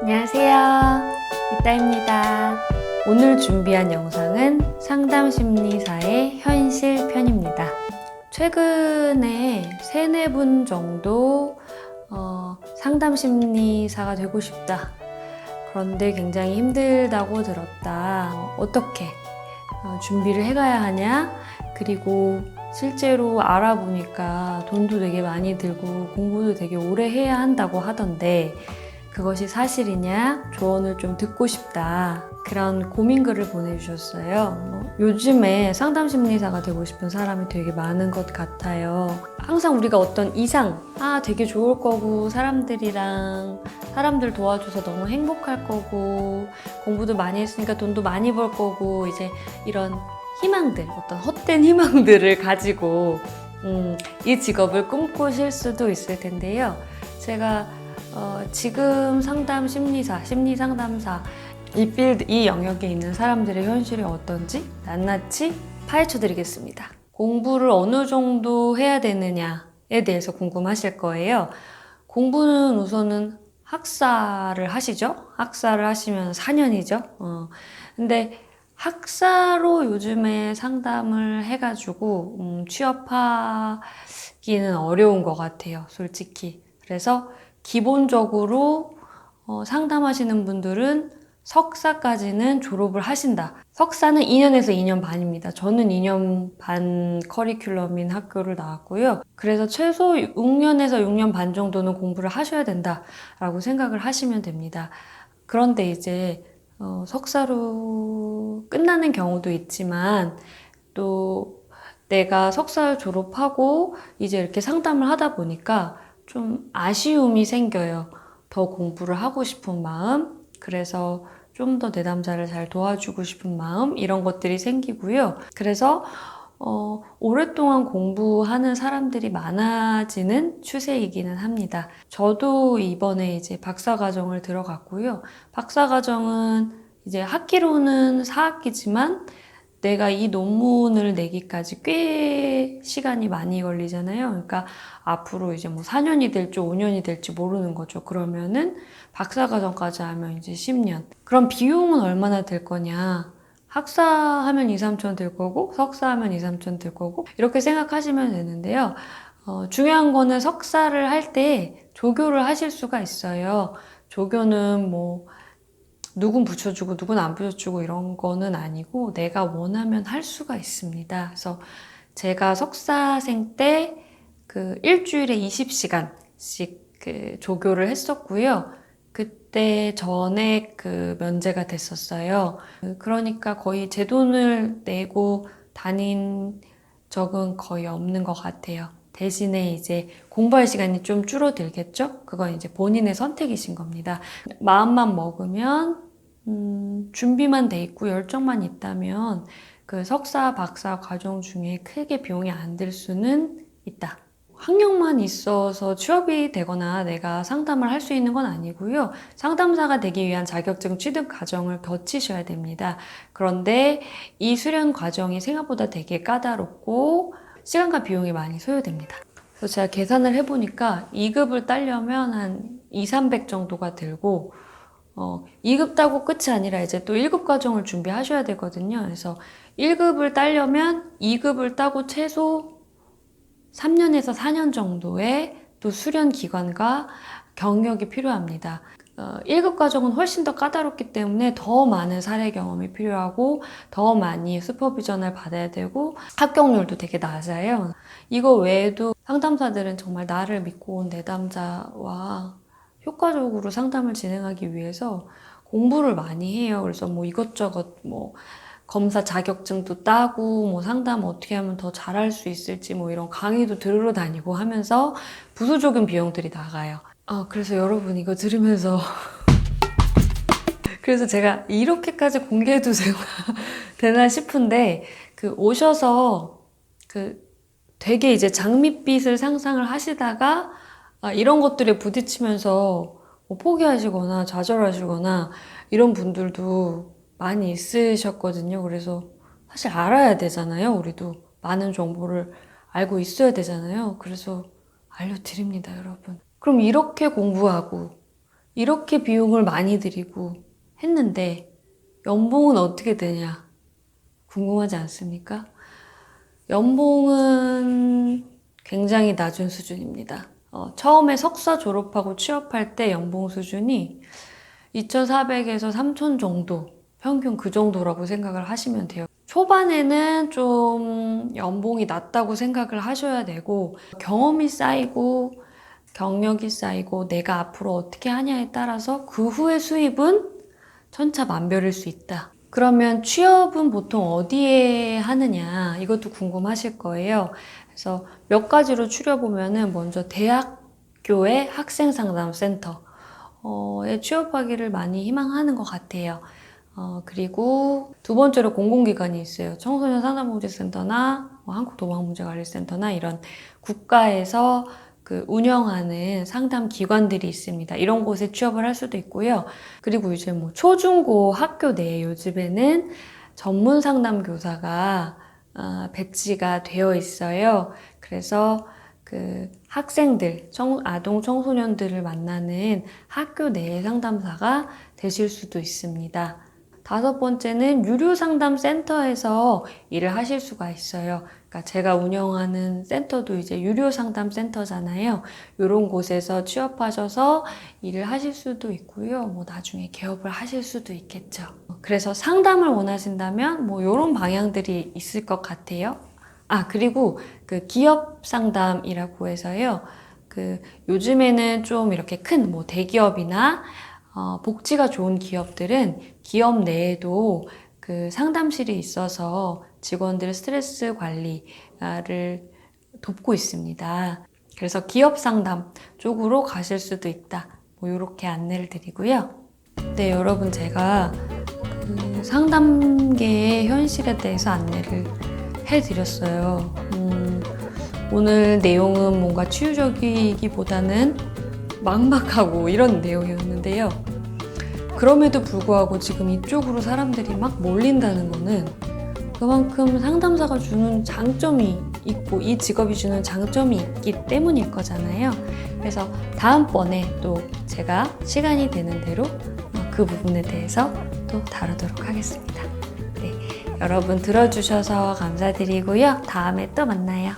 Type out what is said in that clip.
안녕하세요. 이따입니다. 오늘 준비한 영상은 상담심리사의 현실 편입니다. 최근에 3-4분 정도 상담심리사가 되고 싶다. 그런데 굉장히 힘들다고 들었다. 어떻게 준비를 해가야 하냐? 그리고 실제로 알아보니까 돈도 되게 많이 들고 공부도 되게 오래 해야 한다고 하던데 그것이 사실이냐? 조언을 좀 듣고 싶다. 그런 고민글을 보내주셨어요. 요즘에 상담심리사가 되고 싶은 사람이 되게 많은 것 같아요. 항상 우리가 어떤 이상, 되게 좋을 거고 사람들 도와줘서 너무 행복할 거고 공부도 많이 했으니까 돈도 많이 벌 거고 이제 이런 희망들, 어떤 헛된 희망들을 가지고 이 직업을 꿈꾸실 수도 있을 텐데요. 제가 지금 심리상담사 이 영역에 있는 사람들의 현실이 어떤지 낱낱이 파헤쳐 드리겠습니다. 공부를 어느 정도 해야 되느냐에 대해서 궁금하실 거예요. 공부는 우선은 학사를 하시죠? 학사를 하시면 4년이죠? 근데 학사로 요즘에 상담을 해가지고 취업하기는 어려운 것 같아요, 솔직히. 그래서 기본적으로 상담하시는 분들은 석사까지는 졸업을 하신다. 석사는 2년에서 2년 반입니다. 저는 2년 반 커리큘럼인 학교를 나왔고요. 그래서 최소 6년에서 6년 반 정도는 공부를 하셔야 된다라고 생각을 하시면 됩니다. 그런데 이제 석사로 끝나는 경우도 있지만 또 내가 석사를 졸업하고 이제 이렇게 상담을 하다 보니까 좀 아쉬움이 생겨요. 더 공부를 하고 싶은 마음, 그래서 좀 더 내담자를 잘 도와주고 싶은 마음, 이런 것들이 생기고요. 그래서 오랫동안 공부하는 사람들이 많아지는 추세이기는 합니다. 저도 이번에 이제 박사과정을 들어갔고요. 박사과정은 이제 학기로는 4학기지만 내가 이 논문을 내기까지 꽤 시간이 많이 걸리잖아요. 그러니까 앞으로 이제 뭐 4년이 될지 5년이 될지 모르는 거죠. 그러면은 박사과정까지 하면 이제 10년. 그럼 비용은 얼마나 될 거냐? 학사하면 2, 3천 들 거고 석사하면 2, 3천 들 거고 이렇게 생각하시면 되는데요. 중요한 거는 석사를 할 때 조교를 하실 수가 있어요. 조교는 뭐 누군 붙여주고 누군 안 붙여주고 이런 거는 아니고 내가 원하면 할 수가 있습니다. 그래서 제가 석사생 때 그 일주일에 20시간씩 그 조교를 했었고요. 그때 전에 그 면제가 됐었어요. 그러니까 거의 제 돈을 내고 다닌 적은 거의 없는 것 같아요. 대신에 이제 공부할 시간이 좀 줄어들겠죠? 그건 이제 본인의 선택이신 겁니다. 마음만 먹으면 준비만 돼 있고 열정만 있다면 그 석사, 박사 과정 중에 크게 비용이 안 들 수는 있다. 학력만 있어서 취업이 되거나 내가 상담을 할 수 있는 건 아니고요. 상담사가 되기 위한 자격증 취득 과정을 거치셔야 됩니다. 그런데 이 수련 과정이 생각보다 되게 까다롭고 시간과 비용이 많이 소요됩니다. 그래서 제가 계산을 해보니까 2급을 따려면 한 200-300 정도가 들고 2급 따고 끝이 아니라 이제 또 1급 과정을 준비하셔야 되거든요. 그래서 1급을 따려면 2급을 따고 최소 3년에서 4년 정도의 또 수련 기간과 경력이 필요합니다. 1급 과정은 훨씬 더 까다롭기 때문에 더 많은 사례 경험이 필요하고 더 많이 슈퍼비전을 받아야 되고 합격률도 되게 낮아요. 이거 외에도 상담사들은 정말 나를 믿고 온 내담자와 효과적으로 상담을 진행하기 위해서 공부를 많이 해요. 그래서 뭐 이것저것 뭐 검사 자격증도 따고 뭐 상담 어떻게 하면 더 잘할 수 있을지 뭐 이런 강의도 들으러 다니고 하면서 부수적인 비용들이 나가요. 그래서 여러분 이거 들으면서 그래서 제가 이렇게까지 공개해도 되나 싶은데 오셔서 되게 이제 장밋빛을 상상을 하시다가 이런 것들에 부딪히면서 뭐 포기하시거나 좌절하시거나 이런 분들도 많이 있으셨거든요. 그래서 사실 알아야 되잖아요. 우리도 많은 정보를 알고 있어야 되잖아요. 그래서 알려드립니다, 여러분. 그럼 이렇게 공부하고 이렇게 비용을 많이 들이고 했는데 연봉은 어떻게 되냐? 궁금하지 않습니까? 연봉은 굉장히 낮은 수준입니다. 처음에 석사 졸업하고 취업할 때 연봉 수준이 2,400에서 3,000 정도, 평균 그 정도라고 생각을 하시면 돼요. 초반에는 좀 연봉이 낮다고 생각을 하셔야 되고, 경험이 쌓이고, 경력이 쌓이고, 내가 앞으로 어떻게 하냐에 따라서 그 후의 수입은 천차만별일 수 있다. 그러면 취업은 보통 어디에 하느냐, 이것도 궁금하실 거예요. 그래서 몇 가지로 추려보면은 먼저 대학교의 학생상담센터에 취업하기를 많이 희망하는 것 같아요. 그리고 두 번째로 공공기관이 있어요. 청소년 상담복지센터나 한국도망문제관리센터나 이런 국가에서 운영하는 상담 기관들이 있습니다. 이런 곳에 취업을 할 수도 있고요. 그리고 이제 뭐 초중고 학교 내에 요즘에는 전문 상담 교사가 배치가 되어 있어요. 그래서 학생들, 아동 청소년들을 만나는 학교 내의 상담사가 되실 수도 있습니다. 다섯 번째는 유료 상담 센터에서 일을 하실 수가 있어요. 그러니까 제가 운영하는 센터도 이제 유료 상담 센터잖아요. 이런 곳에서 취업하셔서 일을 하실 수도 있고요. 뭐 나중에 개업을 하실 수도 있겠죠. 그래서 상담을 원하신다면 뭐 이런 방향들이 있을 것 같아요. 그리고 기업 상담이라고 해서요. 요즘에는 좀 이렇게 큰 뭐 대기업이나 복지가 좋은 기업들은 기업 내에도 상담실이 있어서 직원들 스트레스 관리를 돕고 있습니다. 그래서 기업 상담 쪽으로 가실 수도 있다. 뭐 이렇게 안내를 드리고요. 네, 여러분 제가 상담계의 현실에 대해서 안내를 해드렸어요. 오늘 내용은 뭔가 치유적이기보다는 막막하고 이런 내용이었는데요. 그럼에도 불구하고 지금 이쪽으로 사람들이 막 몰린다는 거는 그만큼 상담사가 주는 장점이 있고 이 직업이 주는 장점이 있기 때문일 거잖아요. 그래서 다음번에 또 제가 시간이 되는 대로 그 부분에 대해서 또 다루도록 하겠습니다. 네, 여러분 들어주셔서 감사드리고요. 다음에 또 만나요.